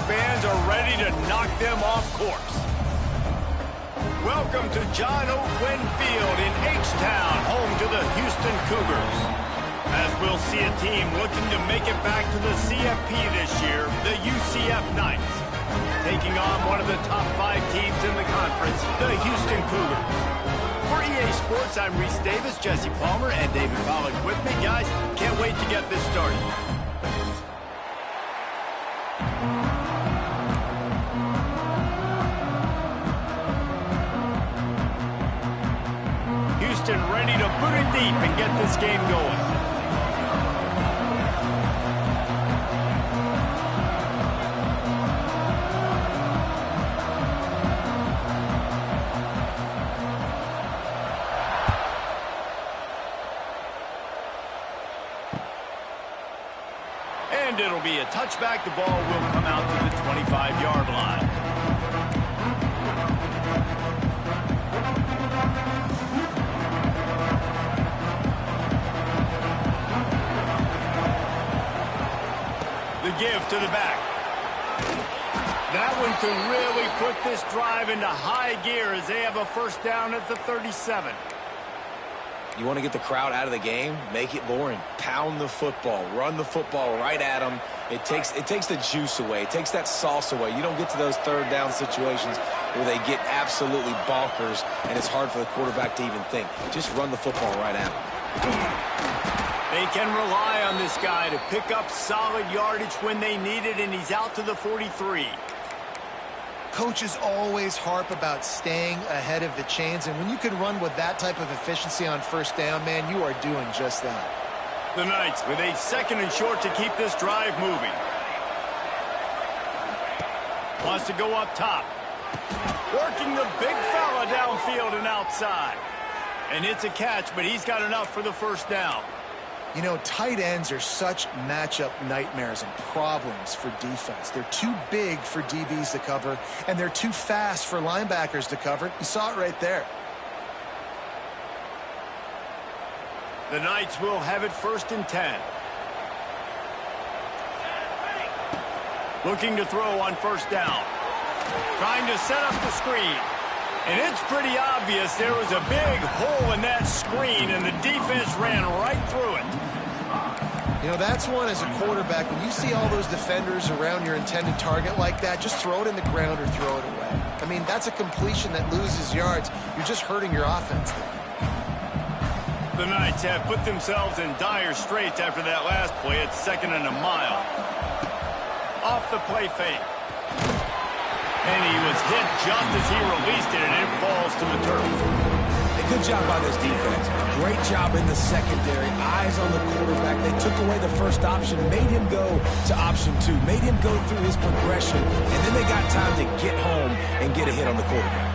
fans are ready to knock them off course. Welcome to John O. Quinn Field in H-Town, home to the Houston Cougars. As we'll see a team looking to make it back to the CFP this year, the UCF Knights, taking on one of the top 5 teams in the conference, the Houston Cougars. For EA Sports, I'm Reese Davis, Jesse Palmer, and David Pollack with me. Guys, can't wait to get this started. Houston ready to put it deep and get this game going. And it'll be a touchback. The ball will come out to the 25-yard line. The give to the back. That one could really put this drive into high gear as they have a first down at the 37. You want to get the crowd out of the game? Make it boring. Pound the football. Run the football right at them. It takes the juice away. It takes that sauce away. You don't get to those third down situations where they get absolutely bonkers and it's hard for the quarterback to even think. Just run the football right at them. They can rely on this guy to pick up solid yardage when they need it, and he's out to the 43. Coaches always harp about staying ahead of the chains, and when you can run with that type of efficiency on first down, man, you are doing just that. The Knights with a 2nd and short to keep this drive moving. Wants to go up top. Working the big fella downfield and outside. And it's a catch, but he's got enough for the first down. You know, tight ends are such matchup nightmares and problems for defense. They're too big for DBs to cover, and they're too fast for linebackers to cover. You saw it right there. The Knights will have it 1st and 10. Looking to throw on first down. Trying to set up the screen. And it's pretty obvious there was a big hole in that screen, and the defense ran right through it. You know, that's one as a quarterback. When you see all those defenders around your intended target like that, just throw it in the ground or throw it away. I mean, that's a completion that loses yards. You're just hurting your offense there. The Knights have put themselves in dire straits after that last play. It's 2nd and a mile. Off the play fake. And he was hit just as he released it, and it falls to the turf. A good job by this defense. Great job in the secondary. Eyes on the quarterback. They took away the first option, made him go to option 2, made him go through his progression, and then they got time to get home and get a hit on the quarterback.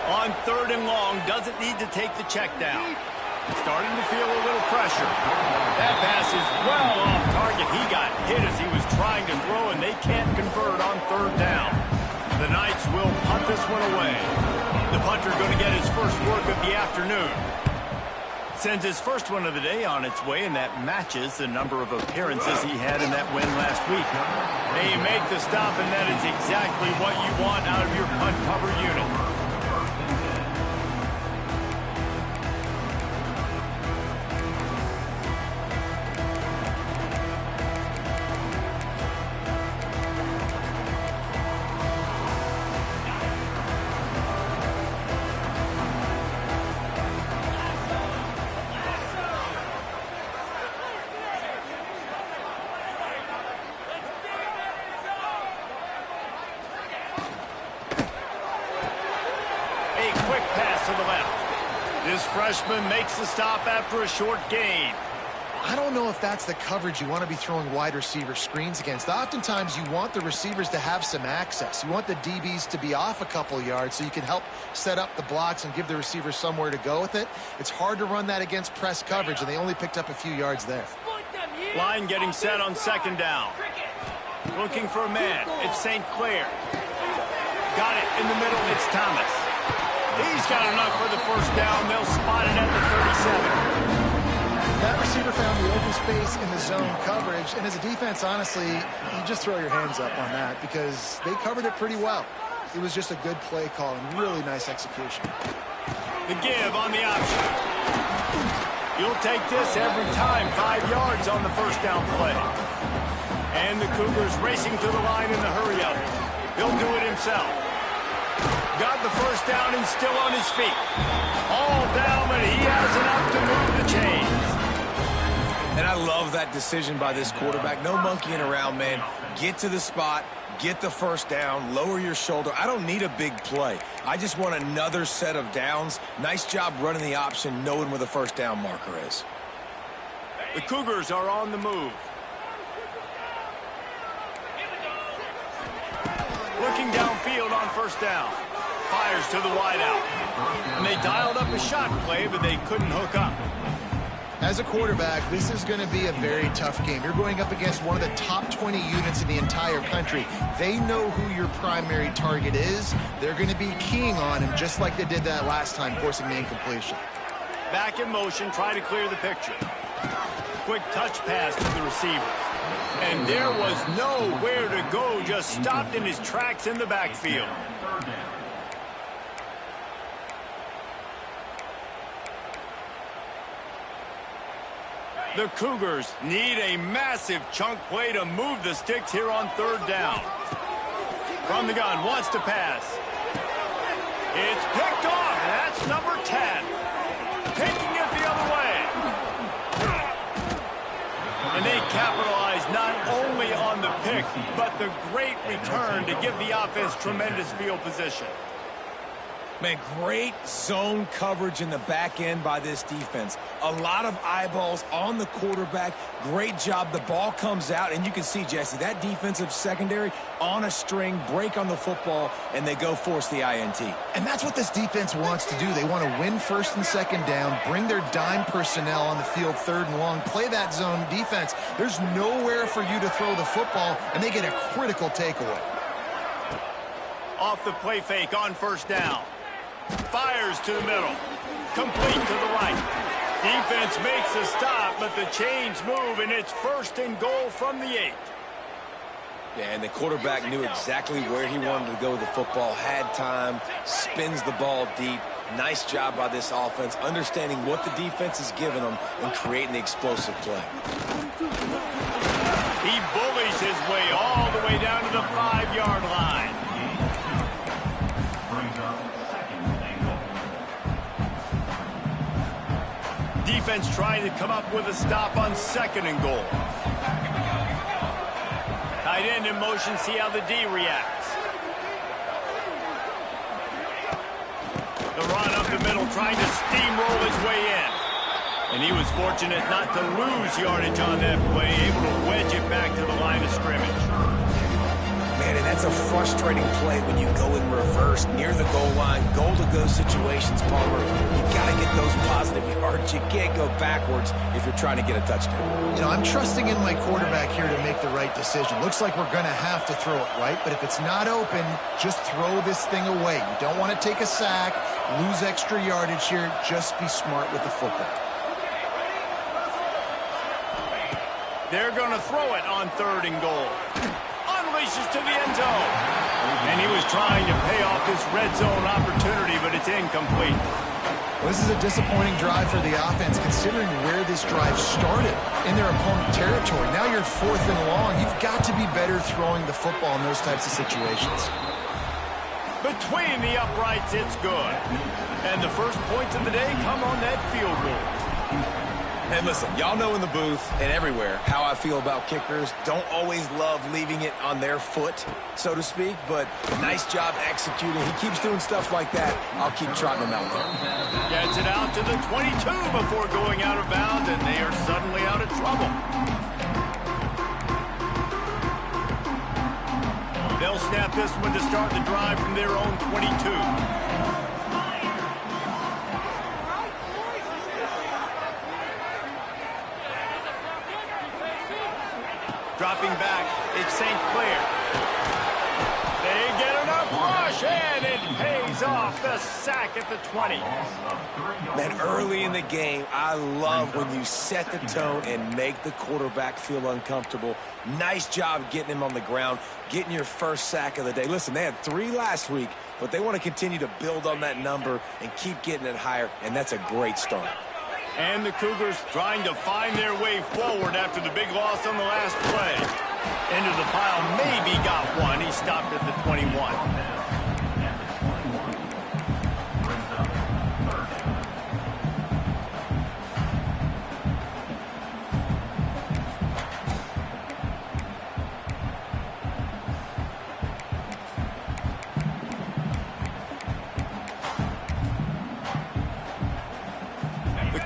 On 3rd and long, doesn't need to take the check down. Starting to feel a little pressure. That pass is well off target. He got hit as he was trying to throw, and they can't convert on 3rd down. The Knights will punt this one away. The punter going to get his first work of the afternoon. Sends his first one of the day on its way, and that matches the number of appearances he had in that win last week. They make the stop, and that is exactly what you want out of your punt cover unit. This freshman makes the stop after a short gain. I don't know if that's the coverage you want to be throwing wide receiver screens against. Oftentimes, you want the receivers to have some access. You want the DBs to be off a couple yards so you can help set up the blocks and give the receiver somewhere to go with it. It's hard to run that against press coverage, and they only picked up a few yards there. Line getting set on 2nd down. Looking for a man. It's St. Clair. Got it in the middle. It's Thomas. He's got enough for the first down. They'll spot it at the 37. That receiver found the open space in the zone coverage, and as a defense, honestly, you just throw your hands up on that because they covered it pretty well. It was just a good play call and really nice execution. The give on the option. You'll take this every time. 5 yards on the first down play. And the Cougars racing to the line in the hurry-up. He'll do it himself. Got the first down and still on his feet. All down, but he has enough to move the chains. And I love that decision by this quarterback. No monkeying around, man. Get to the spot, get the first down, lower your shoulder. I don't need a big play. I just want another set of downs. Nice job running the option, knowing where the first down marker is. The Cougars are on the move. Looking downfield on first down. Fires to the wideout. And they dialed up a shot play, but they couldn't hook up. As a quarterback, this is going to be a very tough game. You're going up against one of the top 20 units in the entire country. They know who your primary target is. They're going to be keying on him just like they did that last time, forcing the incompletion. Back in motion, try to clear the picture. Quick touch pass to the receiver. And there was nowhere to go, just stopped in his tracks in the backfield. The Cougars need a massive chunk play to move the sticks here on third down. From the gun, wants to pass. It's picked off. That's number 10. Taking it the other way. And they capitalize not only on the pick, but the great return to give the offense tremendous field position. Man, great zone coverage in the back end by this defense. A lot of eyeballs on the quarterback. Great job. The ball comes out, and you can see, Jesse, that defensive secondary on a string, break on the football, and they go force the INT. And that's what this defense wants to do. They want to win first and second down, bring their dime personnel on the field third and long, play that zone defense. There's nowhere for you to throw the football, and they get a critical takeaway. Off the play fake on first down. Fires to the middle. Complete to the right. Defense makes a stop, but the chains move, and it's first and goal from the 8. Yeah, and the quarterback knew exactly where he wanted to go with the football, had time, spins the ball deep. Nice job by this offense, understanding what the defense is giving them and creating the explosive play. He bullies his way all the way down to the 5-yard line. Defense trying to come up with a stop on second and goal. Tight end in motion, see how the D reacts. The run up the middle, trying to steamroll his way in. And he was fortunate not to lose yardage on that play, able to wedge it back to the line of scrimmage. Man, and that's a frustrating play when you go in reverse near the goal line, goal-to-go situations, Palmer. You got to get those positive yards. You can't go backwards if you're trying to get a touchdown. You know, I'm trusting in my quarterback here to make the right decision. Looks like we're going to have to throw it right, but if it's not open, just throw this thing away. You don't want to take a sack, lose extra yardage here. Just be smart with the football. They're going to throw it on third and goal. Unleashes to the end zone. And he was trying to pay off this red zone opportunity, but it's incomplete. Well, this is a disappointing drive for the offense, considering where this drive started in their opponent territory. Now you're fourth and long. You've got to be better throwing the football in those types of situations. Between the uprights, it's good. And the first points of the day come on that field goal. And listen, y'all know in the booth and everywhere how I feel about kickers. Don't always love leaving it on their foot, so to speak, but nice job executing. He keeps doing stuff like that. I'll keep trotting him out there. Gets it out to the 22 before going out of bounds, and they are suddenly out of trouble. They'll snap this one to start the drive from their own 22. Dropping back, it's St. Clair. They get enough rush, and it pays off. the sack at the 20. Man, early in the game, I love when you set the tone and make the quarterback feel uncomfortable. Nice job getting him on the ground, getting your first sack of the day. Listen, they had 3 last week, but they want to continue to build on that number and keep getting it higher, and that's a great start. And the Cougars trying to find their way forward after the big loss on the last play. Into the pile, maybe got one. He stopped at the 21.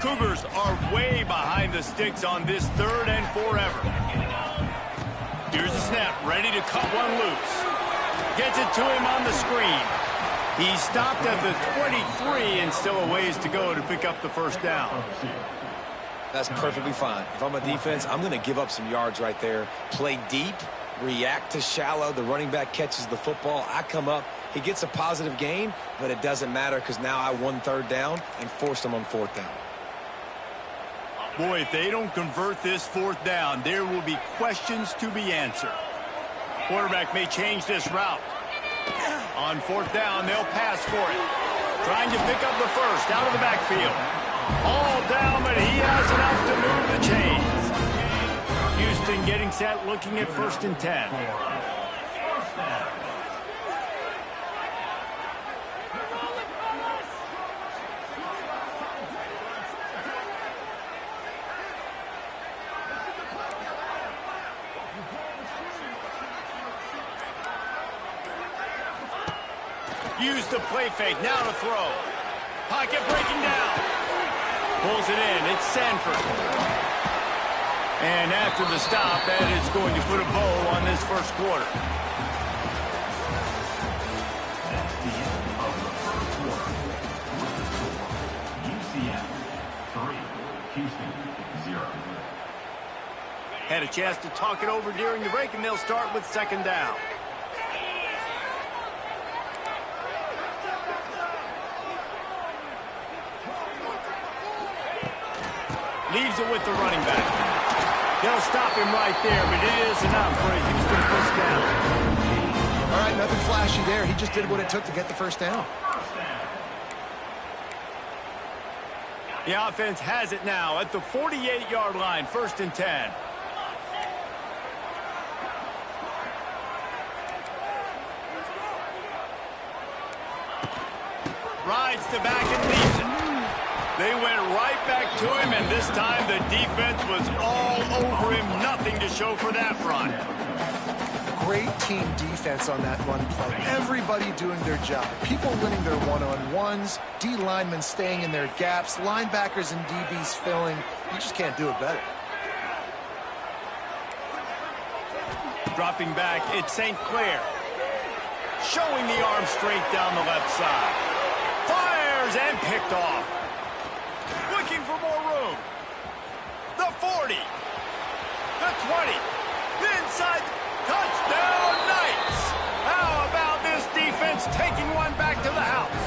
Cougars are way behind the sticks on this 3rd and forever. Here's the snap, ready to cut one loose. Gets it to him on the screen. He stopped at the 23 and still a ways to go to pick up the first down. That's perfectly fine. If I'm a defense, I'm going to give up some yards right there. Play deep, react to shallow. The running back catches the football. I come up. He gets a positive gain, but it doesn't matter because now I won 3rd down and forced him on 4th down. Boy, if they don't convert this 4th down, there will be questions to be answered. Quarterback may change this route. On 4th down, they'll pass for it. Trying to pick up the first out of the backfield. All down, but he has enough to move the chains. Houston getting set, looking at 1st and 10. Use the play fake, now to throw. Pocket breaking down. Pulls it in, it's Sanford. And after the stop, that is going to put a bow on this first quarter. UCF 3, Houston 0. Had a chance to talk it over during the break, and they'll start with 2nd down. Leaves it with the running back. They'll stop him right there, but it is enough for a Houston first down. All right, nothing flashy there. He just did what it took to get the first down. The offense has it now at the 48-yard line, 1st and 10. Rides the back and leaves it. They went right back to him, and this time the defense was all over him. Nothing to show for that run. Great team defense on that run play. Everybody doing their job. People winning their one-on-ones, D linemen staying in their gaps, linebackers and DBs filling. You just can't do it better. Dropping back, it's St. Clair. Showing the arm strength down the left side. Fires and picked off. Looking for more room. The 40. The 20. Inside. Touchdown, Knights. How about this defense taking one back to the house?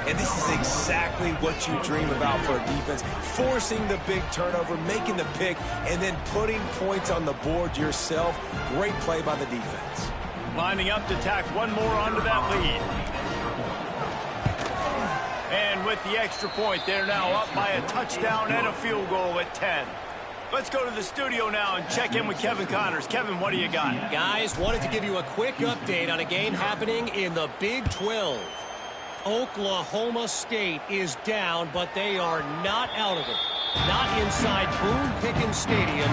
And this is exactly what you dream about for a defense. Forcing the big turnover, making the pick, and then putting points on the board yourself. Great play by the defense. Lining up to tack one more onto that lead. And with the extra point, they're now up by a touchdown and a field goal at 10. Let's go to the studio now and check in with Kevin Connors. Kevin, what do you got? Guys, wanted to give you a quick update on a game happening in the Big 12. Oklahoma State is down, but they are not out of it. Not inside Boone Pickens Stadium,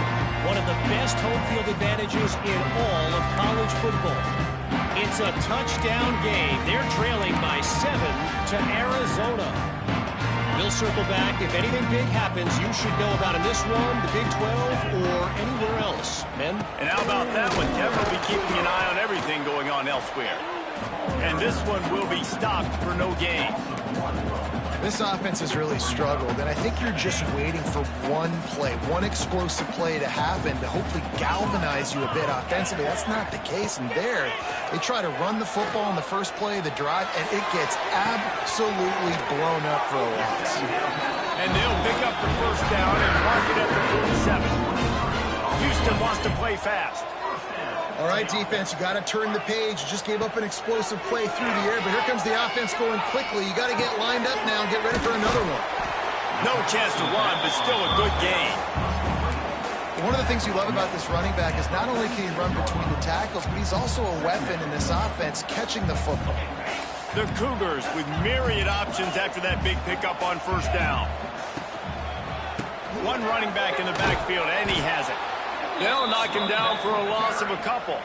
one of the best home field advantages in all of college football. It's a touchdown game. They're trailing by 7 to Arizona. We'll circle back. If anything big happens, you should know about in this one, the Big 12, or anywhere else. Men? And how about that one? Kevin will be keeping an eye on everything going on elsewhere. And this one will be stopped for no gain. This offense has really struggled, and I think you're just waiting for one play, one explosive play to happen to hopefully galvanize you a bit offensively. That's not the case, and there, they try to run the football in the first play of the drive, and it gets absolutely blown up for a loss. And they'll pick up the first down and mark it at the 47. Houston wants to play fast. All right, defense, you got to turn the page. You just gave up an explosive play through the air, but here comes the offense going quickly. You got to get lined up now and get ready for another one. No chance to run, but still a good gain. One of the things you love about this running back is not only can he run between the tackles, but he's also a weapon in this offense catching the football. The Cougars with myriad options after that big pickup on first down. One running back in the backfield, and he has it. They'll knock him down for a loss of a couple.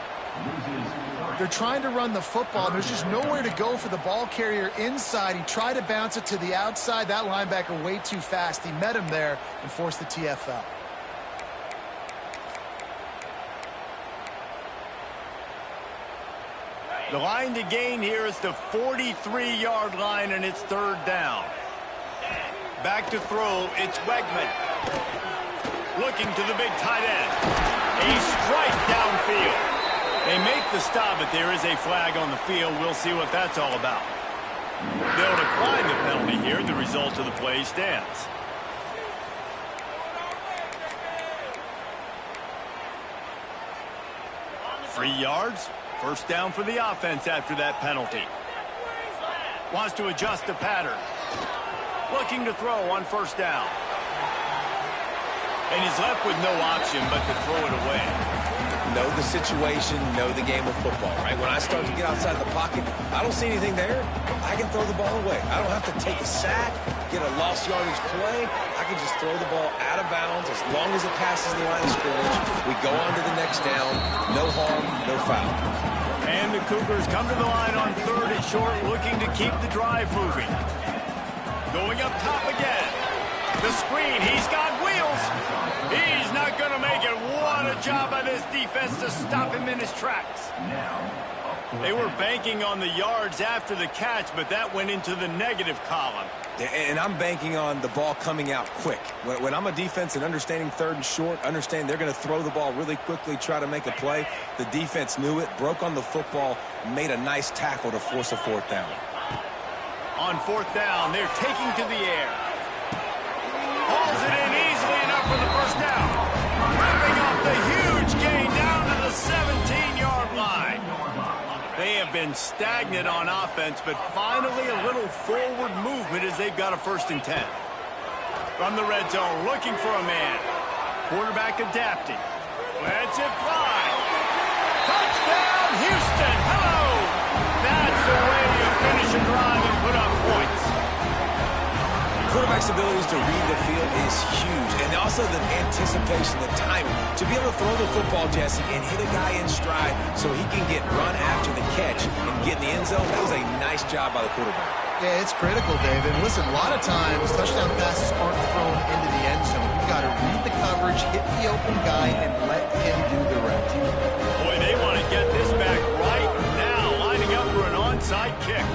They're trying to run the football. There's just nowhere to go for the ball carrier inside. He tried to bounce it to the outside. That linebacker way too fast. He met him there and forced the TFL. The line to gain here is the 43-yard line, and it's third down. Back to throw, it's Wegman. Looking to the big tight end. A strike downfield. They make the stop, but there is a flag on the field. We'll see what that's all about. They'll decline the penalty here. The result of the play stands. Three yards. First down for the offense after that penalty. Wants to adjust the pattern. Looking to throw on first down. And he's left with no option but to throw it away. Know the situation, know the game of football, right? When I start to get outside the pocket, I don't see anything there. I can throw the ball away. I don't have to take a sack, get a lost yardage play. I can just throw the ball out of bounds as long as it passes the line of scrimmage. We go on to the next down. No harm, no foul. And the Cougars come to the line on third and short, looking to keep the drive moving. Going up top again. The screen, he's got wheels. He's not going to make it. What a job by this defense to stop him in his tracks. They were banking on the yards after the catch, but that went into the negative column. And I'm banking on the ball coming out quick. When I'm a defense and understanding third and short, understand they're going to throw the ball really quickly, try to make a play. The defense knew it, broke on the football, made a nice tackle to force a fourth down. On fourth down, they're taking to the air. Hauls it in easily enough for the first down. Ripping up the huge gain down to the 17-yard line. They have been stagnant on offense, but finally a little forward movement as they've got a 1st and 10. From the red zone, looking for a man. Quarterback adapting. Lets it fly. Touchdown, Houston. Hello. That's the way you finish a drive and put up points. Quarterback's abilities to read the field is huge, and also the anticipation, the timing. To be able to throw the football, Jesse, and hit a guy in stride so he can get run after the catch and get in the end zone, that was a nice job by the quarterback. Yeah, it's critical, David. Listen, a lot of times touchdown passes aren't thrown into the end zone. You've got to read the coverage, hit the open guy, and let him do the rest. Boy, they want to get this back right now, lining up for an onside kick.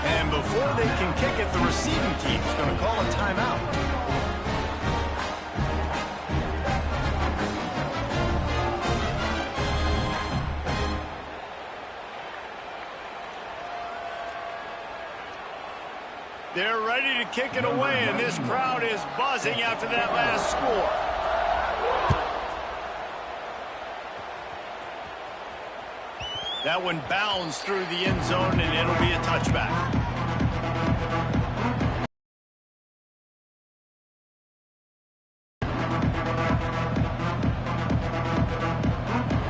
And before they can kick it, the receiving team's going to call a timeout. They're ready to kick it away, and this crowd is buzzing after that last score. That one bounds through the end zone, and it'll be a touchback.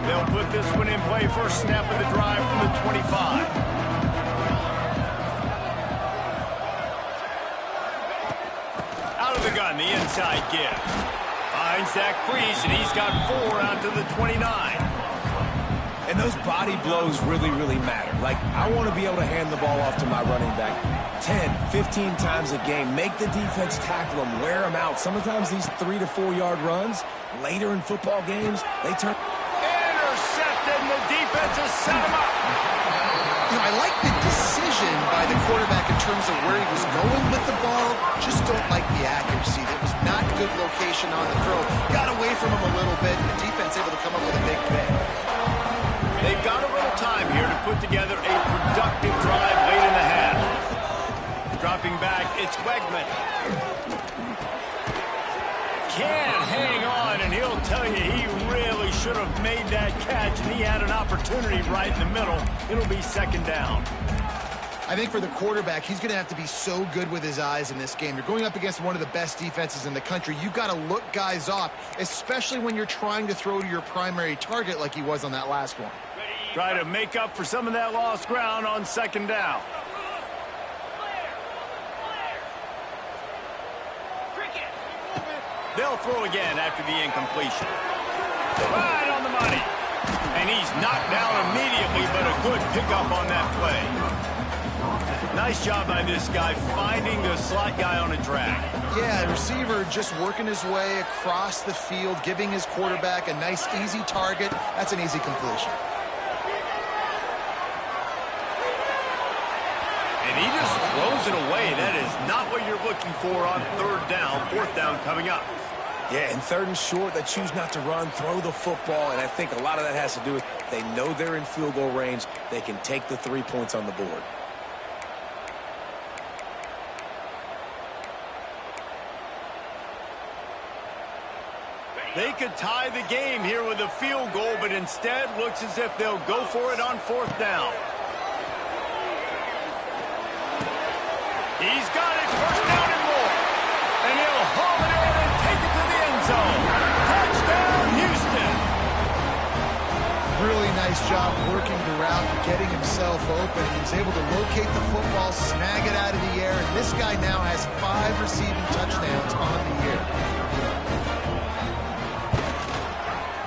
They'll put this one in play. First snap of the drive from the 25. Out of the gun, the inside give. Finds that crease, and he's got 4 out to the 29. And those body blows really, really matter. Like, I want to be able to hand the ball off to my running back 10, 15 times a game. Make the defense tackle them, wear them out. Sometimes these 3 to 4 yard runs, later in football games, they turn. Intercepted, and the defense has set him up. You know, I like the decision by the quarterback in terms of where he was going with the ball. like the accuracy. There was not good location on the throw. Got away from him a little bit, and the defense able to come up with a big pick. They've got a little time here to put together a productive drive late in the half. Dropping back, it's Wegman. Can't hang on, and he'll tell you he really should have made that catch, and he had an opportunity right in the middle. It'll be second down. I think for the quarterback, he's going to have to be so good with his eyes in this game. You're going up against one of the best defenses in the country. You've got to look guys off, especially when you're trying to throw to your primary target like he was on that last one. Try to make up for some of that lost ground on second down. They'll throw again after the incompletion. Right on the money. And he's knocked down immediately, but a good pickup on that play. Nice job by this guy finding the slot guy on a drag. Yeah, the receiver just working his way across the field, giving his quarterback a nice, easy target. That's an easy completion. And he just throws it away. That is not what you're looking for on third down. Fourth down coming up. Yeah, and third and short, they choose not to run, throw the football, and I think a lot of that has to do with they know they're in field goal range. They can take the 3 points on the board. They could tie the game here with a field goal, but instead looks as if they'll go for it on fourth down. He's got it, first down and more. And he'll haul it in and take it to the end zone. Touchdown, Houston. Really nice job working the route, getting himself open. He was able to locate the football, snag it out of the air, and this guy now has 5 receiving touchdowns on the year.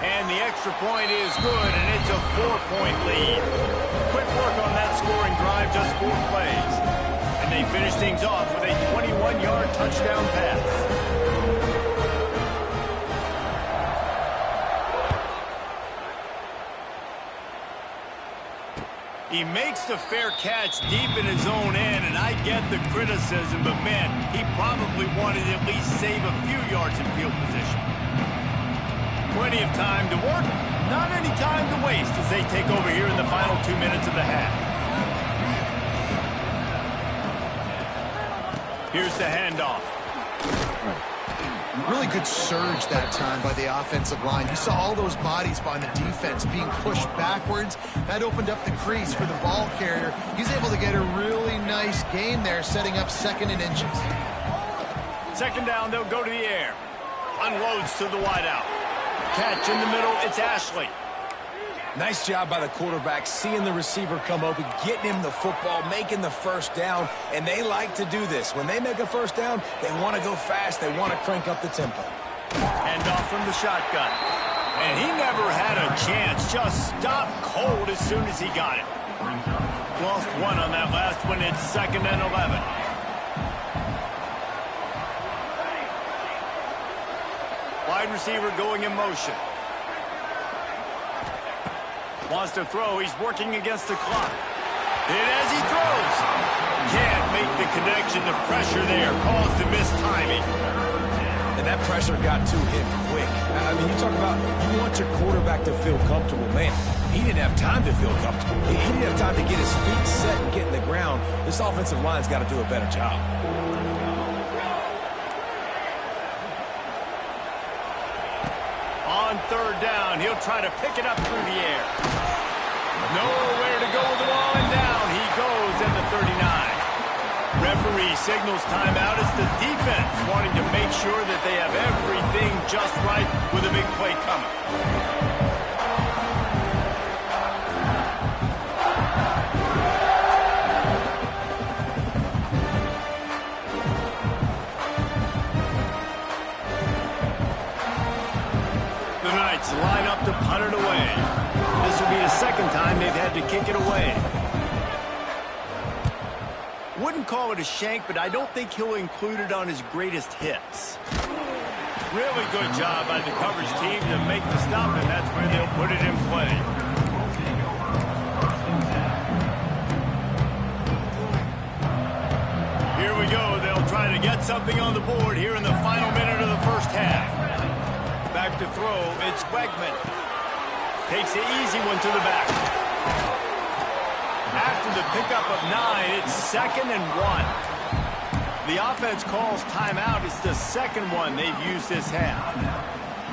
And the extra point is good, and it's a 4-point lead. Quick work on that scoring drive, just 4 plays. And they finish things off with a 21-yard touchdown pass. He makes the fair catch deep in his own end, and I get the criticism, but man, he probably wanted to at least save a few yards in field position. Plenty of time to work, not any time to waste as they take over here in the final 2 minutes of the half. Here's the handoff. Really good surge that time by the offensive line. You saw all those bodies behind the defense being pushed backwards. That opened up the crease for the ball carrier. He's able to get a really nice gain there, setting up second and inches. Second down, they'll go to the air. Unloads to the wideout. Catch in the middle, it's Ashley. Nice job by the quarterback, seeing the receiver come open, getting him the football, making the first down, and they like to do this. When they make a first down, they want to go fast, they want to crank up the tempo. Handoff from the shotgun. And he never had a chance, just stopped cold as soon as he got it. Lost one on that last one, it's second and 11. Wide receiver going in motion. Wants to throw. He's working against the clock. And as he throws, can't make the connection. The pressure there caused the missed timing. And that pressure got to him quick. I mean, you talk about you want your quarterback to feel comfortable. Man, he didn't have time to feel comfortable. He didn't have time to get his feet set and get in the ground. This offensive line's got to do a better job. On third down, he'll try to pick it up through the air. Nowhere to go with the ball, and down he goes at the 39. Referee signals timeout. It's the defense wanting to make sure that they have everything just right with a big play coming. Line up to punt it away. This will be the second time they've had to kick it away. Wouldn't call it a shank, but I don't think he'll include it on his greatest hits. Really good job by the coverage team to make the stop, and that's where they'll put it in play. Here we go. They'll try to get something on the board here in the final minute of the first half. Back to throw. It's Wegman. Takes the easy one to the back. After the pickup of 9, it's 2nd and 1. The offense calls timeout. It's the second one they've used this half.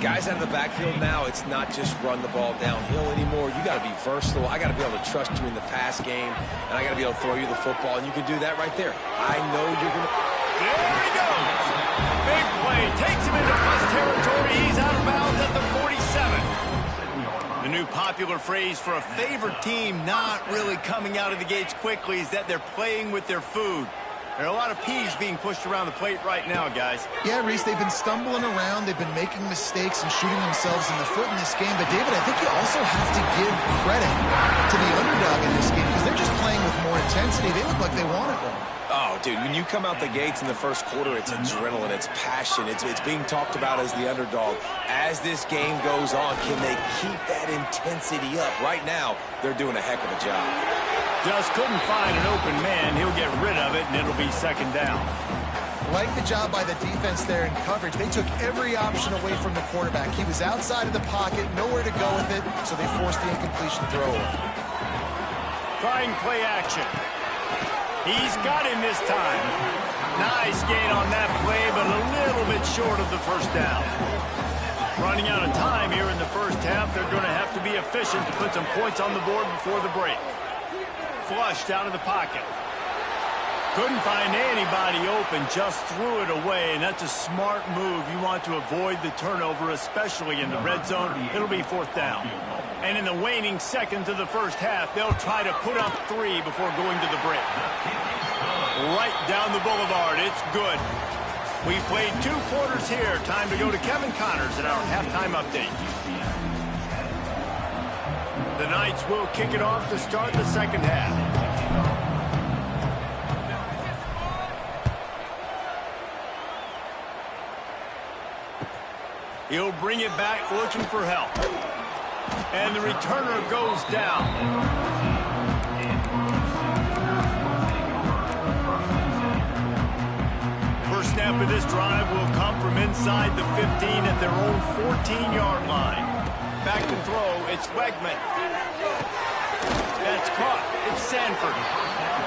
Guys out of the backfield now, it's not just run the ball downhill anymore. You got to be versatile. I got to be able to trust you in the pass game, and I got to be able to throw you the football, and you can do that right there. I know you're going to... There he goes. Big play. Takes him into plus territory. He's out of bounds at the 47. The new popular phrase for a favored team not really coming out of the gates quickly is that they're playing with their food. There are a lot of peas being pushed around the plate right now, guys. Yeah, Reese, they've been stumbling around. They've been making mistakes and shooting themselves in the foot in this game. But, David, I think you also have to give credit to the underdog in this game because they're just playing with more intensity. They look like they want it more. Oh, dude, when you come out the gates in the first quarter, it's adrenaline, it's passion, it's being talked about as the underdog. As this game goes on, can they keep that intensity up? Right now, they're doing a heck of a job. Just couldn't find an open man. He'll get rid of it, and it'll be 2nd down. Like the job by the defense there in coverage. They took every option away from the quarterback. He was outside of the pocket, nowhere to go with it, so they forced the incompletion throw away. Trying play action. He's got him this time. Nice gain on that play, but a little bit short of the first down. Running out of time here in the first half. They're going to have to be efficient to put some points on the board before the break. Flushed out of the pocket. Couldn't find anybody open, just threw it away, and that's a smart move. You want to avoid the turnover, especially in the red zone. It'll be 4th down. And in the waning seconds of the first half, they'll try to put up 3 before going to the break. Right down the boulevard. It's good. We've played 2 quarters here. Time to go to Kevin Connors in our halftime update. The Knights will kick it off to start the second half. He'll bring it back looking for help. And the returner goes down. First snap of this drive will come from inside the 15 at their own 14-yard line. Back to throw, it's Wegman. That's caught. It's Sanford.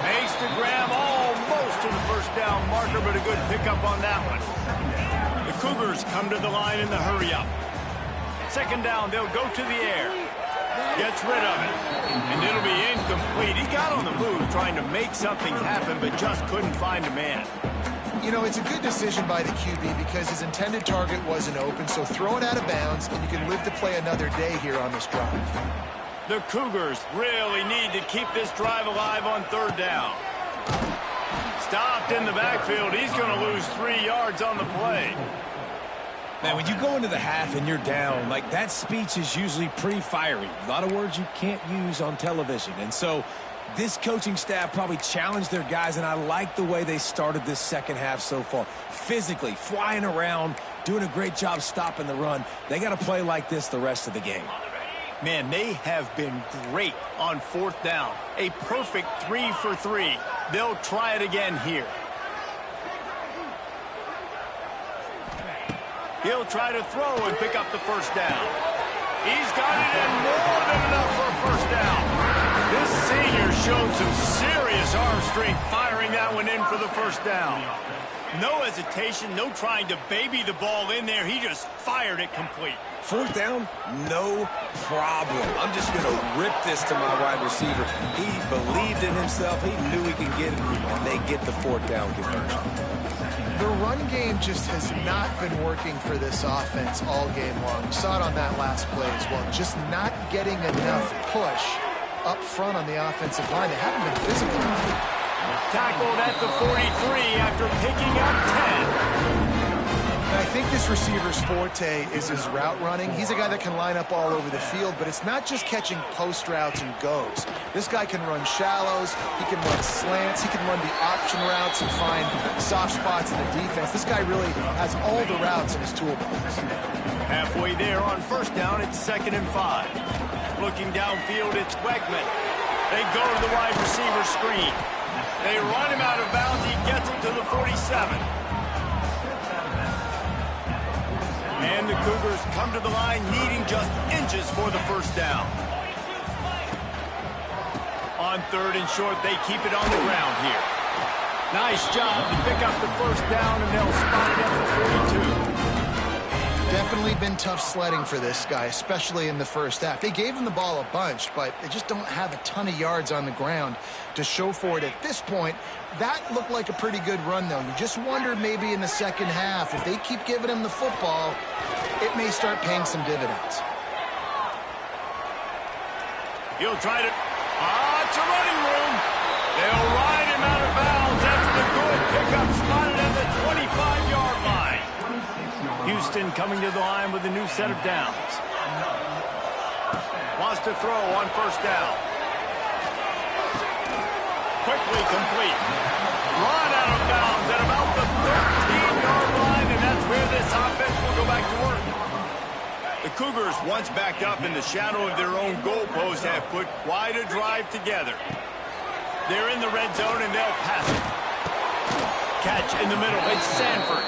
Makes the grab almost to the first down marker, but a good pickup on that one. The Cougars come to the line in the hurry-up. 2nd down, they'll go to the air. Gets rid of it. And it'll be incomplete. He got on the move trying to make something happen, but just couldn't find a man. You know, it's a good decision by the QB because his intended target wasn't open, so throw it out of bounds, and you can live to play another day here on this drive. The Cougars really need to keep this drive alive on 3rd down. Stopped in the backfield. He's going to lose 3 yards on the play. Man, when you go into the half and you're down, like that speech is usually pretty fiery. A lot of words you can't use on television. And so this coaching staff probably challenged their guys, and I like the way they started this second half so far. Physically, flying around, doing a great job stopping the run. They got to play like this the rest of the game. Man, they have been great on 4th down. A perfect 3 for 3. They'll try it again here. He'll try to throw and pick up the first down. He's got it in more than enough for a first down. This senior showed some serious arm strength firing that one in for the first down. No hesitation, no trying to baby the ball in there. He just fired it complete. 4th down, no problem. I'm just going to rip this to my wide receiver. He believed in himself. He knew he could get it, and they get the 4th down conversion. The run game just has not been working for this offense all game long. You saw it on that last play as well. Just not getting enough push up front on the offensive line. They haven't been physical. Tackled at the 43 after picking up 10. And I think this receiver's forte is his route running. He's a guy that can line up all over the field, but it's not just catching post routes and goes. This guy can run shallows, he can run slants, he can run the option routes and find soft spots in the defense. This guy really has all the routes in his toolbox. Halfway there on 1st down, it's 2nd and 5. Looking downfield, it's Wegman. They go to the wide receiver screen. They run him out of bounds. He gets it to the 47. And the Cougars come to the line needing just inches for the first down. On 3rd and short, they keep it on the ground here. Nice job to pick up the first down, and they'll spot it at the 42. Definitely been tough sledding for this guy, especially in the first half. They gave him the ball a bunch, but they just don't have a ton of yards on the ground to show for it at this point. That looked like a pretty good run, though. You just wonder maybe in the second half, if they keep giving him the football, it may start paying some dividends. He'll try to... it's a running room. They'll ride him out of bounds after the good pickup spotted at the 25-yard line. Houston coming to the line with a new set of downs. Wants to throw on first down. Quickly complete. Run out of bounds at about the 13-yard line, and that's where this offense will go back to work. The Cougars, once backed up in the shadow of their own goalpost, have put quite a drive together. They're in the red zone, and they'll pass it. Catch in the middle. It's Sanford.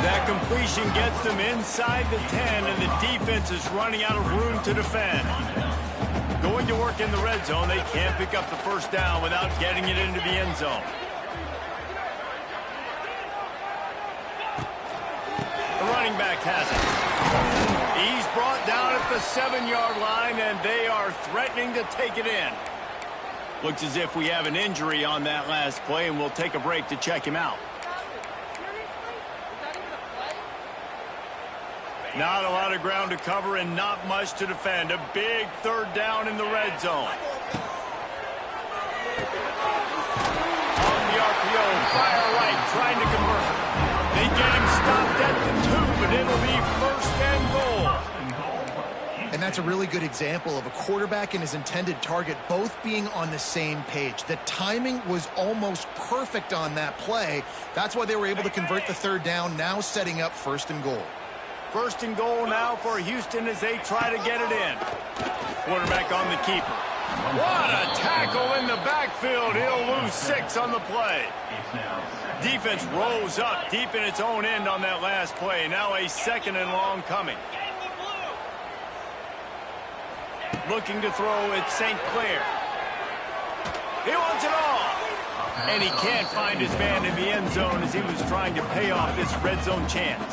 That completion gets them inside the 10, and the defense is running out of room to defend. Going to work in the red zone, they can't pick up the first down without getting it into the end zone. The running back has it. He's brought down at the 7-yard line, and they are threatening to take it in. Looks as if we have an injury on that last play, and we'll take a break to check him out. Not a lot of ground to cover and not much to defend. A big 3rd down in the red zone. On the RPO, fire right, trying to convert. They get him stopped at the 2, but it'll be 1st and goal. And that's a really good example of a quarterback and his intended target both being on the same page. The timing was almost perfect on that play. That's why they were able to convert the 3rd down, now setting up 1st and goal. 1st and goal now for Houston as they try to get it in. Quarterback on the keeper. What a tackle in the backfield. He'll lose 6 on the play. Defense rose up deep in its own end on that last play. Now a 2nd and long coming. Looking to throw at St. Clair. He wants it all. And he can't find his man in the end zone as he was trying to pay off this red zone chance.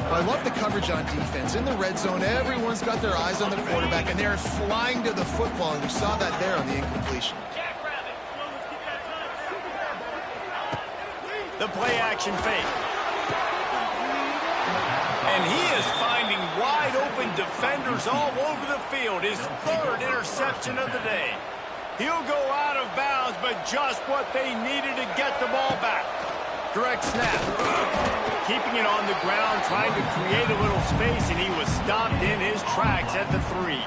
I love the coverage on defense. In the red zone, everyone's got their eyes on the quarterback, and they're flying to the football, and you saw that there on the incompletion. The play-action fake. And he is finding wide-open defenders all over the field. His 3rd interception of the day. He'll go out of bounds, but just what they needed to get the ball back. Direct snap. Keeping it on the ground, trying to create a little space, and he was stopped in his tracks at the 3.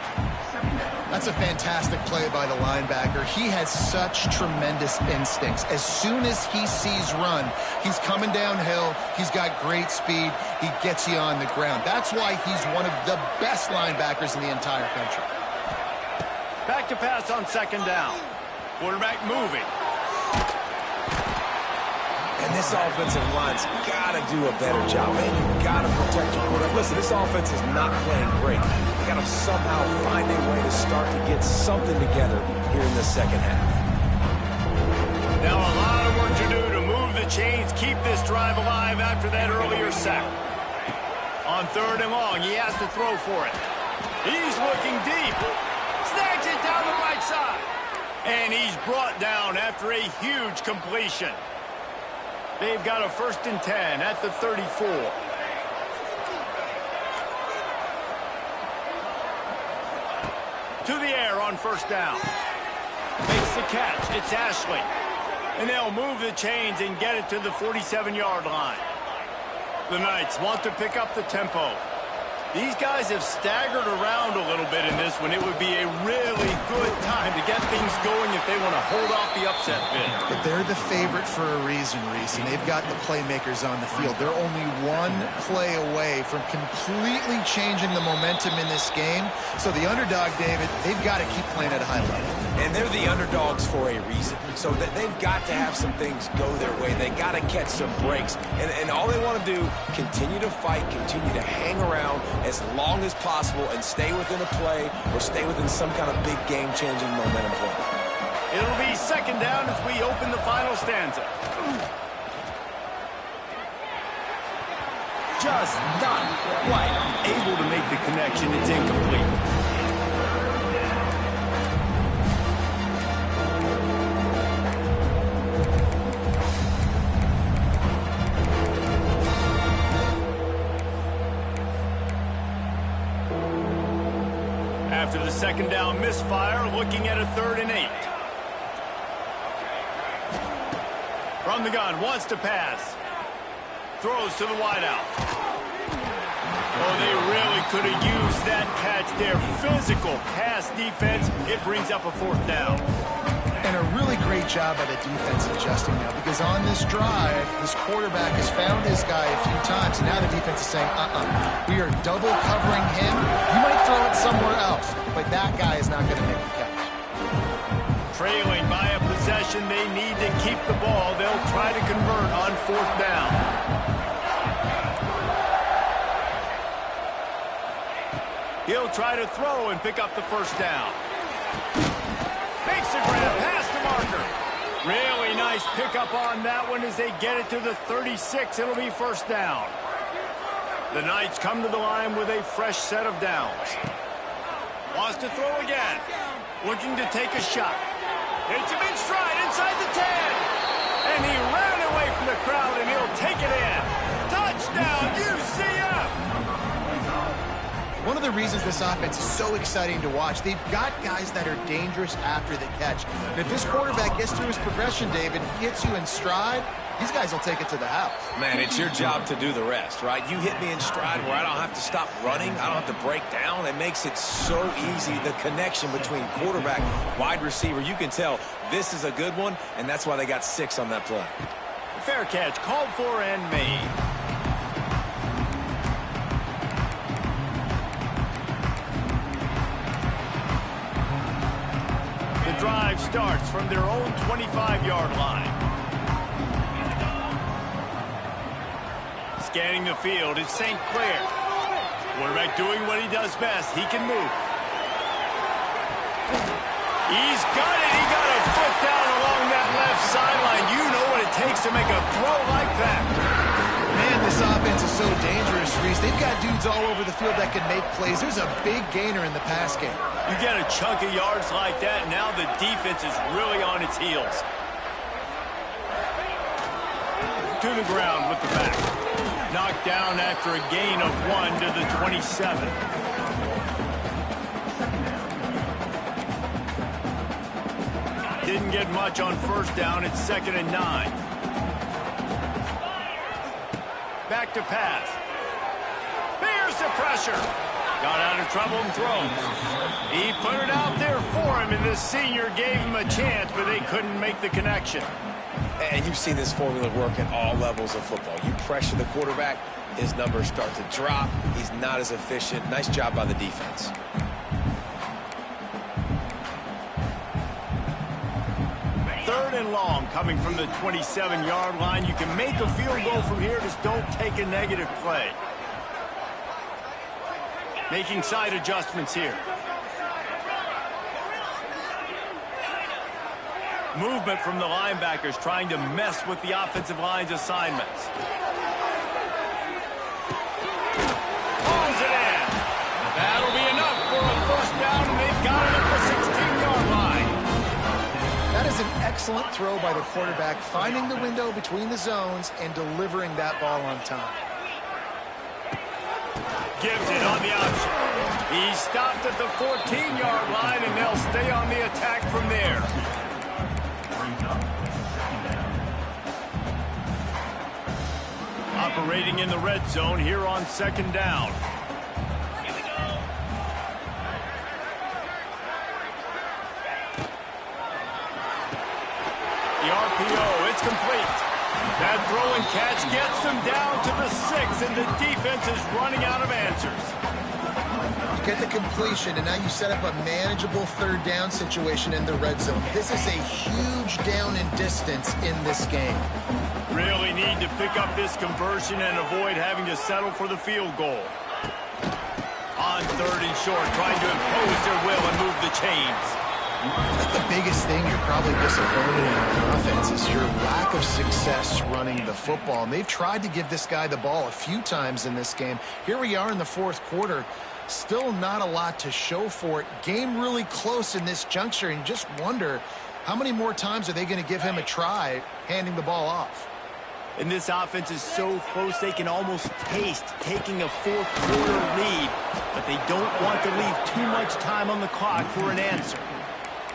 That's a fantastic play by the linebacker. He has such tremendous instincts. As soon as he sees run, he's coming downhill. He's got great speed. He gets you on the ground. That's why he's one of the best linebackers in the entire country. Back to pass on 2nd down. Quarterback moving. And this offensive line's got to do a better job, man. You've got to protect your quarterback. Listen, this offense is not playing great. They got to somehow find a way to start to get something together here in the second half. Now a lot of work to do to move the chains, keep this drive alive after that earlier sack. On 3rd and long, he has to throw for it. He's looking deep. Snags it down the right side. And he's brought down after a huge completion. They've got a 1st and 10 at the 34. To the air on 1st down. Makes the catch. It's Ashley. And they'll move the chains and get it to the 47-yard line. The Knights want to pick up the tempo. These guys have staggered around a little bit in this one. It would be a really good time to get things going if they want to hold off the upset bid. But they're the favorite for a reason, Reese, and they've got the playmakers on the field. They're only one play away from completely changing the momentum in this game. So the underdog, David, they've got to keep playing at a high level. And they're the underdogs for a reason. So that they've got to have some things go their way. They got to catch some breaks. And all they want to do, continue to fight, continue to hang around as long as possible and stay within a play or stay within some kind of big game-changing momentum play. It'll be second down as we open the final stanza. Just not quite able to make the connection. It's incomplete. After the second down misfire, looking at a 3rd and 8. From the gun, wants to pass. Throws to the wideout. Oh, they really could have used that catch there. Physical pass defense. It brings up a 4th down. And a really great job by the defense adjusting now, because on this drive, this quarterback has found his guy a few times, and now the defense is saying, we are double covering him. You might throw it somewhere else, but that guy is not going to make the catch. Trailing by a possession, they need to keep the ball. They'll try to convert on 4th down. He'll try to throw and pick up the 1st down. Makes a grab, pass to Marker. Really nice pickup on that one as they get it to the 36. It'll be 1st down. The Knights come to the line with a fresh set of downs. Wants to throw again. Looking to take a shot. Hits him in stride inside the 10. And he ran away from the crowd, and he'll take it in. Touchdown, UCF! One of the reasons this offense is so exciting to watch, they've got guys that are dangerous after the catch. And if this quarterback gets through his progression, David, gets you in stride, these guys will take it to the house. Man, it's your job to do the rest, right? You hit me in stride where I don't have to stop running. I don't have to break down. It makes it so easy, the connection between quarterback, wide receiver. You can tell this is a good one, and that's why they got 6 on that play. Fair catch, called for and made. The drive starts from their own 25-yard line. Scanning the field is St. Clair. Quarterback doing what he does best. He can move. He's got it. He got a foot down along that left sideline. You know what it takes to make a throw like that. Man, this offense is so dangerous, Reese. They've got dudes all over the field that can make plays. There's a big gainer in the pass game. You get a chunk of yards like that, now the defense is really on its heels. To the ground with the back. Knocked down after a gain of 1 to the 27. Didn't get much on 1st down. It's 2nd and 9. Back to pass. There's the pressure. Got out of trouble and throws. He put it out there for him, and the senior gave him a chance, but they couldn't make the connection. And you've seen this formula work at all levels of football. You pressure the quarterback, his numbers start to drop. He's not as efficient. Nice job by the defense. Third and long coming from the 27-yard line. You can make a field goal from here. Just don't take a negative play. Making side adjustments here. Movement from the linebackers trying to mess with the offensive line's assignments. Pulls it in. That'll be enough for a 1st down, and they've got it at the 16-yard line. That is an excellent throw by the quarterback, finding the window between the zones and delivering that ball on time. Gives it on the option. He stopped at the 14-yard line, and they'll stay on the attack from there. Operating in the red zone here on 2nd down. throwing catch gets them down to the 6, and the defense is running out of answers. You get the completion, and now you set up a manageable third down situation in the red zone. This is a huge down in distance in this game. Really need to pick up this conversion and avoid having to settle for the field goal. On 3rd and short, trying to impose their will and move the chains. The biggest thing you're probably disappointed in on offense is your lack of success running the football. And they've tried to give this guy the ball a few times in this game. Here we are in the 4th quarter. Still not a lot to show for it. Game really close in this juncture, and you just wonder how many more times are they going to give him a try handing the ball off. And this offense is so close they can almost taste taking a 4th quarter lead, but they don't want to leave too much time on the clock for an answer.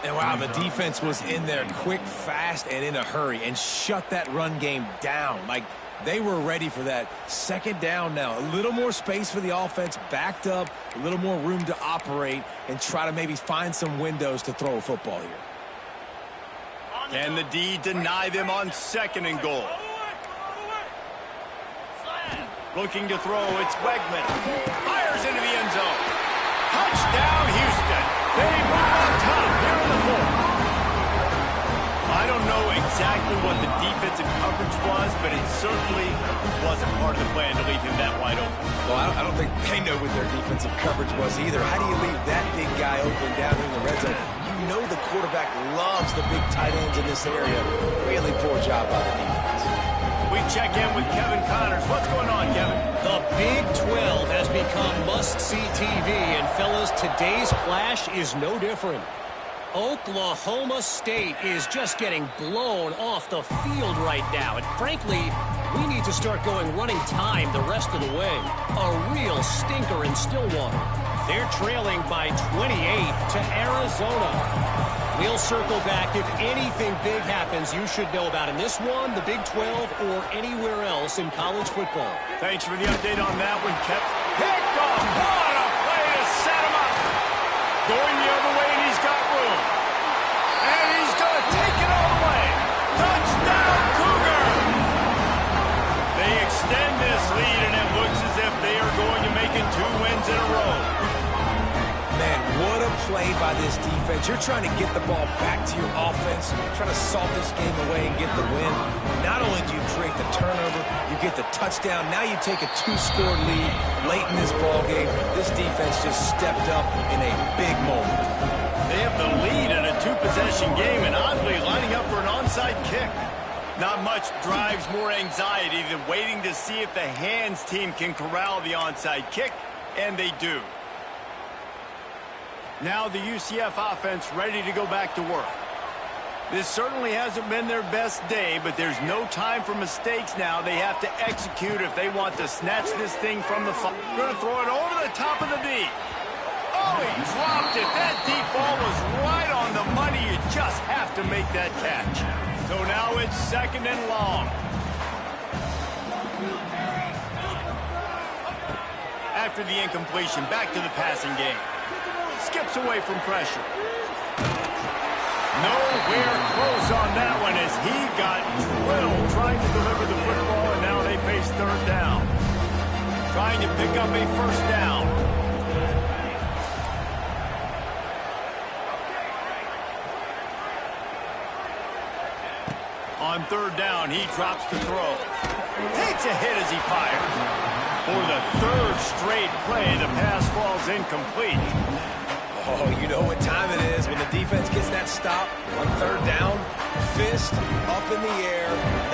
And wow, the defense was in there quick, fast, and in a hurry and shut that run game down. Like, they were ready for that. 2nd down now. A little more space for the offense, backed up, a little more room to operate and try to maybe find some windows to throw a football here. Can the D deny them on 2nd and goal? Looking to throw, it's Wegman. Fires into the end zone. Touchdown, Houston. They move on top here in the 4th. I don't know exactly what the defensive coverage was, but it certainly wasn't part of the plan to leave him that wide open. Well, I don't think they know what their defensive coverage was either. How do you leave that big guy open down in the red zone? You know the quarterback loves the big tight ends in this area. Really poor job by the defense. We check in with Kevin Connors. What's going on, Kevin? The Big 12 has become must-see TV, and fellas, today's clash is no different. Oklahoma State is just getting blown off the field right now, and frankly, we need to start going running time the rest of the way. A real stinker in Stillwater. They're trailing by 28 to Arizona. We'll circle back if anything big happens you should know about in this one, the Big 12, or anywhere else in college football. Thanks for the update on that one, Kev. Picked off. What a play to set him up. Going the other way, and he's got room. And he's going to take it all the way. Touchdown, Cougar. They extend this lead, and it looks as if they are going to make it 2 wins in a row. Man, what a play by this defense. You're trying to get the ball back to your offense, trying to salt this game away and get the win. Not only do you create the turnover, you get the touchdown. Now you take a 2-score lead late in this ball game. This defense just stepped up in a big moment. They have the lead in a 2-possession game, and oddly lining up for an onside kick. Not much drives more anxiety than waiting to see if the hands team can corral the onside kick, and they do. Now the UCF offense ready to go back to work. This certainly hasn't been their best day, but there's no time for mistakes now. They have to execute if they want to snatch this thing from the fire. Going to throw it over the top of the D. Oh, he dropped it. That deep ball was right on the money. You just have to make that catch. So now it's 2nd and long. After the incompletion, back to the passing game. Skips away from pressure. Nowhere close on that one as he got drilled trying to deliver the football, and now they face 3rd down. Trying to pick up a 1st down. On 3rd down, he drops to throw. Takes a hit as he fires. For the 3rd straight play, the pass falls incomplete. Oh, you know what time it is when the defense gets that stop on 3rd down. Fist up in the air.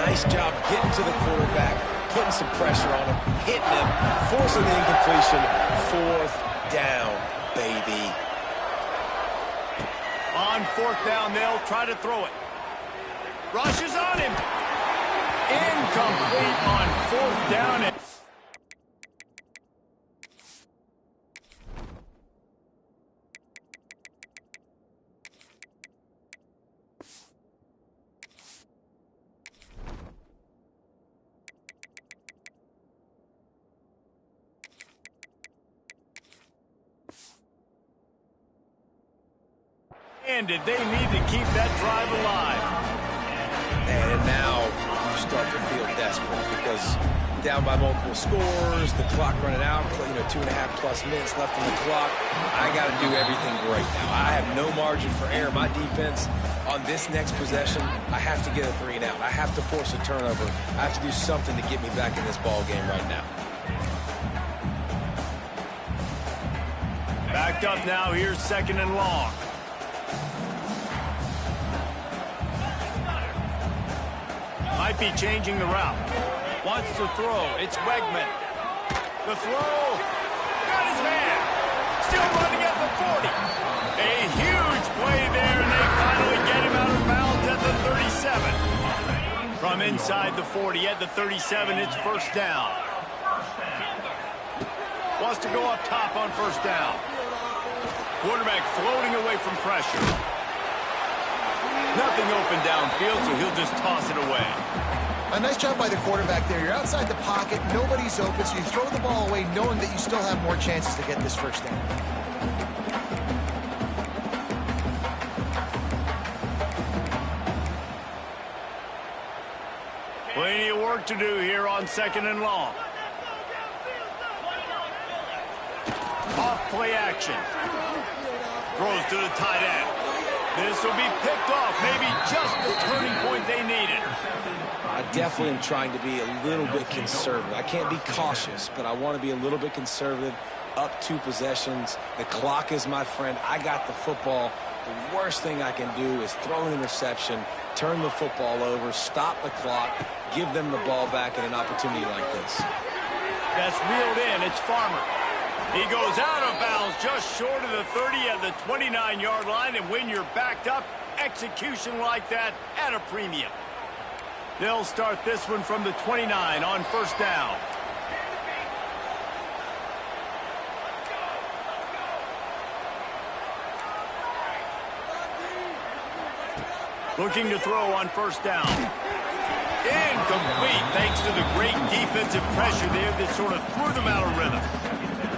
Nice job getting to the quarterback, putting some pressure on him, hitting him, forcing the incompletion. 4th down, baby. On 4th down, they'll try to throw it. Rushes on him. Incomplete on 4th down. And did they need to keep that drive alive? And now you start to feel desperate because down by multiple scores, the clock running out, 2.5+ minutes left on the clock. I got to do everything great now. I have no margin for error. My defense on this next possession, I have to get a 3 and out. I have to force a turnover. I have to do something to get me back in this ball game right now. Backed up now. Here's 2nd and long. Might be changing the route. Wants to throw. It's Wegman. The throw. Got his man. Still running at the 40. A huge play there, and they finally get him out of bounds at the 37. From inside the 40 at the 37, it's 1st down. Wants to go up top on 1st down. Quarterback floating away from pressure. Nothing open downfield, so he'll just toss it away. A nice job by the quarterback there. You're outside the pocket, nobody's open, so you throw the ball away knowing that you still have more chances to get this 1st down. Plenty of work to do here on 2nd and long. Off play action. Throws to the tight end. This will be picked off. Maybe just the turning point they needed. I definitely am trying to be a little bit conservative. I can't be cautious, but I want to be a little bit conservative. Up 2 possessions. The clock is my friend. I got the football. The worst thing I can do is throw an interception, turn the football over, stop the clock, give them the ball back in an opportunity like this. That's reeled in. It's Farmer. He goes out of bounds just short of the 30 at the 29-yard line, and when you're backed up, execution like that at a premium. They'll start this one from the 29 on 1st down. Looking to throw on 1st down. Incomplete, thanks to the great defensive pressure there that sort of threw them out of rhythm.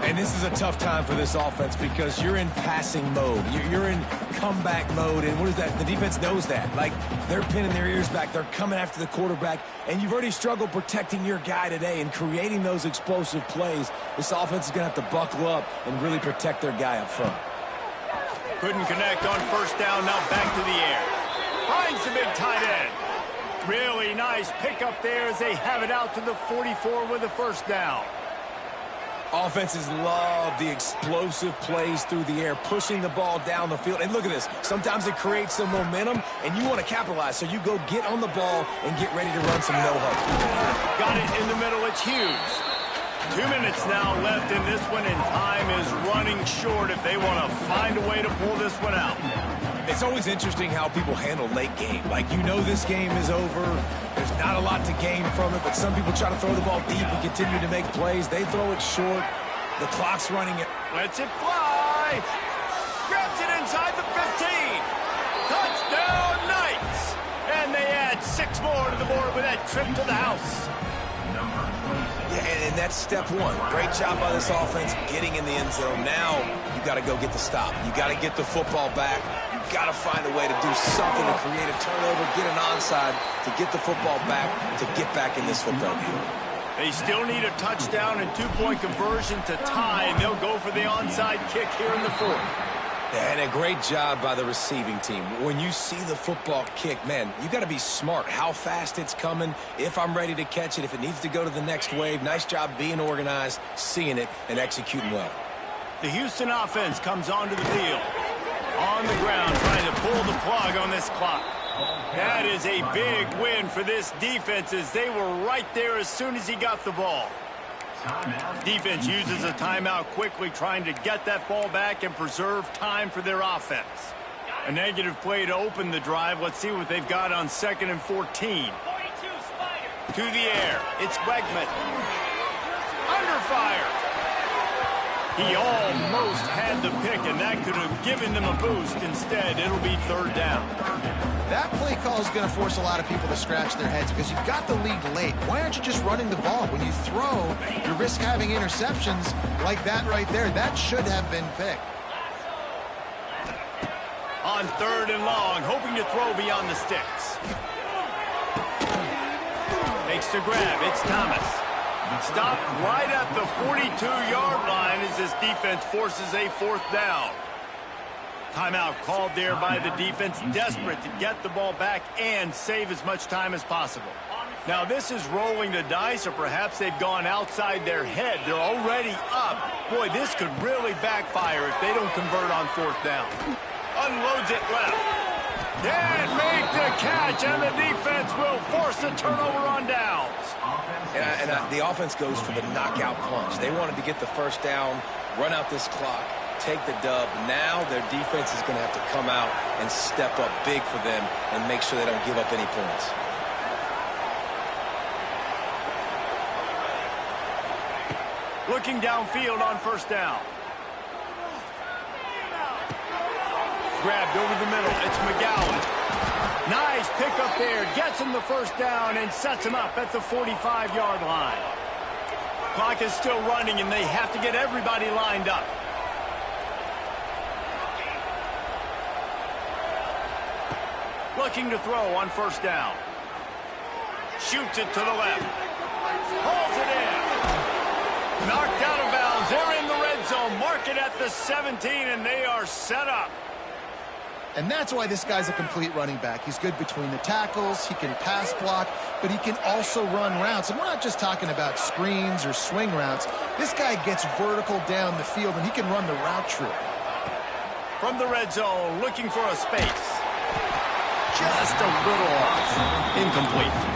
And this is a tough time for this offense because you're in passing mode. You're in comeback mode, and what is that? The defense knows that. Like, they're pinning their ears back. They're coming after the quarterback, and you've already struggled protecting your guy today and creating those explosive plays. This offense is going to have to buckle up and really protect their guy up front. Couldn't connect on 1st down, now back to the air. Finds the big tight end. Really nice pickup there as they have it out to the 44 with a 1st down. Offenses love the explosive plays through the air, pushing the ball down the field. And look at this. Sometimes it creates some momentum, and you want to capitalize. So you go get on the ball and get ready to run some no-huddle. Got it in the middle. It's Hughes. 2 minutes now left in this one, and time is running short if they want to find a way to pull this one out. It's always interesting how people handle late game. Like, you know this game is over. There's not a lot to gain from it, but some people try to throw the ball deep and continue to make plays. They throw it short. The clock's running it. Lets it fly. Grabs it inside the 15. Touchdown, Knights. And they add 6 more to the board with that trip to the house. Yeah, and that's step 1. Great job by this offense getting in the end zone. Now you got to go get the stop. You got to get the football back. You got to find a way to do something to create a turnover, get an onside, to get the football back, to get back in this football game. They still need a touchdown and 2-point conversion to tie, and they'll go for the onside kick here in the 4th. And a great job by the receiving team. When you see the football kick, man, you got to be smart. How fast it's coming, if I'm ready to catch it, if it needs to go to the next wave. Nice job being organized, seeing it, and executing well. The Houston offense comes onto the field. On the ground, trying to pull the plug on this clock. That is a big win for this defense as they were right there as soon as he got the ball. Defense uses a timeout quickly, trying to get that ball back and preserve time for their offense. A negative play to open the drive. Let's see what they've got on 2nd and 14. To the air. It's Wegman. Under fire. He almost had the pick, and that could have given them a boost. Instead, it'll be 3rd down. That play call is going to force a lot of people to scratch their heads because you've got the lead late. Why aren't you just running the ball? When you throw, you risk having interceptions like that right there. That should have been picked. On 3rd and long, hoping to throw beyond the sticks. Makes the grab. It's Thomas. Stopped right at the 42-yard line as this defense forces a 4th down. Timeout called there by the defense, desperate to get the ball back and save as much time as possible. Now this is rolling the dice, or perhaps they've gone outside their head. They're already up. Boy, this could really backfire if they don't convert on 4th down. Unloads it left. And make the catch, and the defense will force a turnover on downs. And the offense goes for the knockout punch. They wanted to get the 1st down, run out this clock, take the dub. Now their defense is going to have to come out and step up big for them and make sure they don't give up any points. Looking downfield on 1st down. Grabbed over the middle. It's McGowan. Nice pickup there. Gets him the 1st down and sets him up at the 45-yard line. Clock is still running, and they have to get everybody lined up. Looking to throw on 1st down. Shoots it to the left. Hauls it in. Knocked out of bounds. They're in the red zone. Mark it at the 17, and they are set up. And that's why this guy's a complete running back. He's good between the tackles, he can pass block, but he can also run routes. And we're not just talking about screens or swing routes. This guy gets vertical down the field, and he can run the route tree. From the red zone, looking for a space. Just a little off. Incomplete.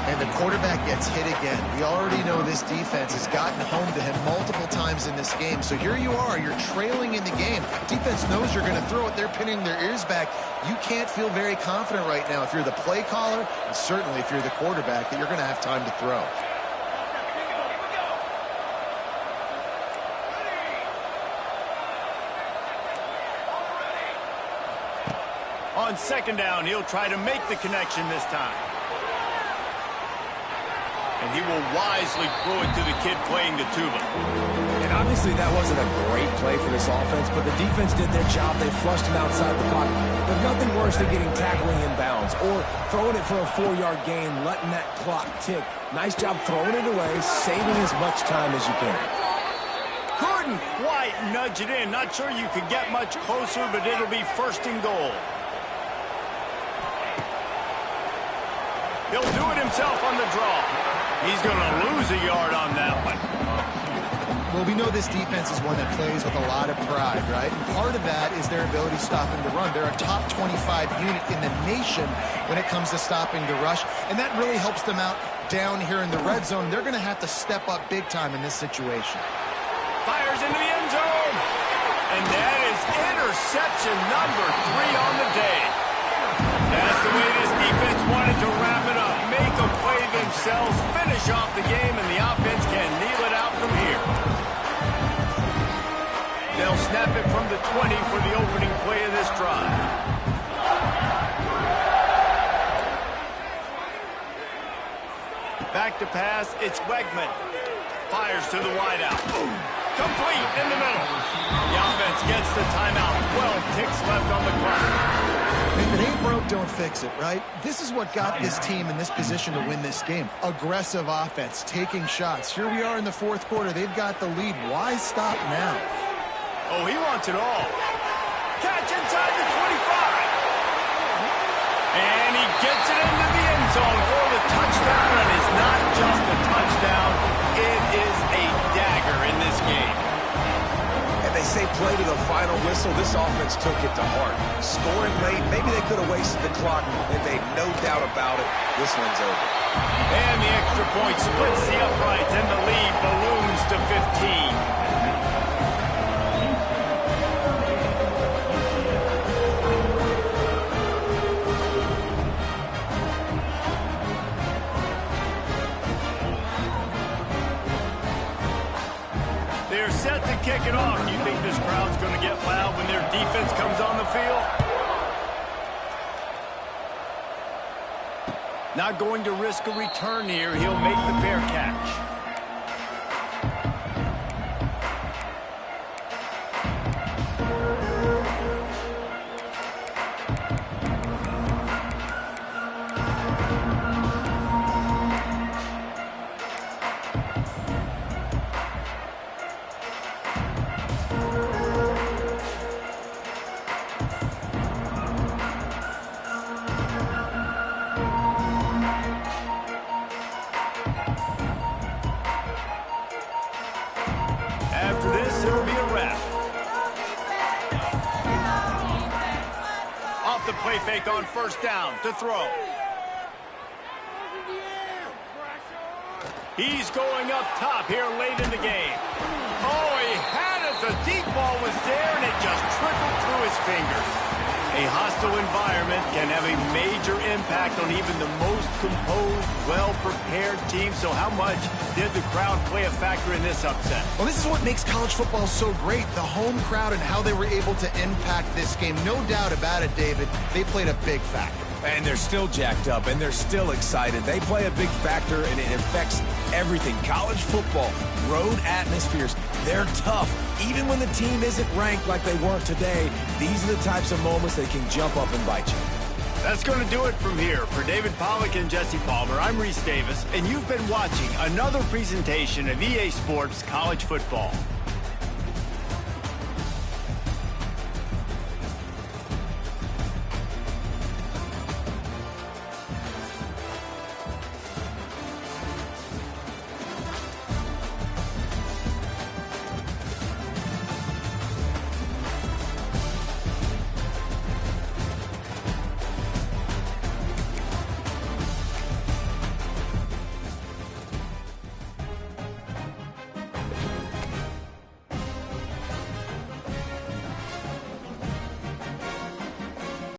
And the quarterback gets hit again. We already know this defense has gotten home to him multiple times in this game. So here you are, you're trailing in the game. Defense knows you're going to throw it. They're pinning their ears back. You can't feel very confident right now if you're the play caller, and certainly if you're the quarterback, that you're going to have time to throw. On 2nd down, he'll try to make the connection this time. And he will wisely throw it to the kid playing the tuba. And obviously that wasn't a great play for this offense, but the defense did their job. They flushed him outside the pocket. But nothing worse than getting tackling inbounds or throwing it for a 4-yard gain, letting that clock tick. Nice job throwing it away, saving as much time as you can. Couldn't quite nudge it in. Not sure you could get much closer, but it'll be 1st and goal. He'll do it himself on the draw. He's going to lose a yard on that one. Well, we know this defense is one that plays with a lot of pride, right? And part of that is their ability stopping the run. They're a top 25 unit in the nation when it comes to stopping the rush, and that really helps them out down here in the red zone. They're going to have to step up big time in this situation. Fires into the end zone. And that is interception number 3 on the day. That's the way this defense wanted to wrap it up. Make a play themselves, finish off the game, and the offense can kneel it out from here. They'll snap it from the 20 for the opening play of this drive. Back to pass, it's Wegman. Fires to the wideout. Complete in the middle. The offense gets the timeout. 12 ticks left on the clock. If it ain't broke, don't fix it, right? This is what got this team in this position to win this game. Aggressive offense, taking shots. Here we are in the 4th quarter. They've got the lead. Why stop now? Oh, he wants it all. Catch inside the 25. And he gets it into the end zone for the touchdown. And it's not just a touchdown. It is a dagger in this game. And they say play to the final whistle. This offense took it to heart. Scoring late, maybe they could have wasted the clock. They made no doubt about it. This one's over. And the extra point splits the uprights, and the lead balloons to 15. They're set to kick it off. Do you think this crowd's going to get loud when their defense comes on the field? Not going to risk a return here. He'll make the fair catch. this, it'll be a wrap. Off the play fake on first down to throw. He's going up top here late in the game. Oh, he had it. The deep ball was there, and it just trickled through his fingers. A hostile environment can have a major impact on even the most composed, well-prepared team. So how much did the crowd play a factor in this upset? Well, this is what makes college football so great, the home crowd and how they were able to impact this game. No doubt about it, David, they played a big factor. And they're still jacked up, and they're still excited. They play a big factor, and it affects everything. College football, road atmospheres, they're tough. Even when the team isn't ranked like they weren't today, these are the types of moments that can jump up and bite you. That's going to do it from here. For David Pollack and Jesse Palmer, I'm Reese Davis, and you've been watching another presentation of EA Sports College Football.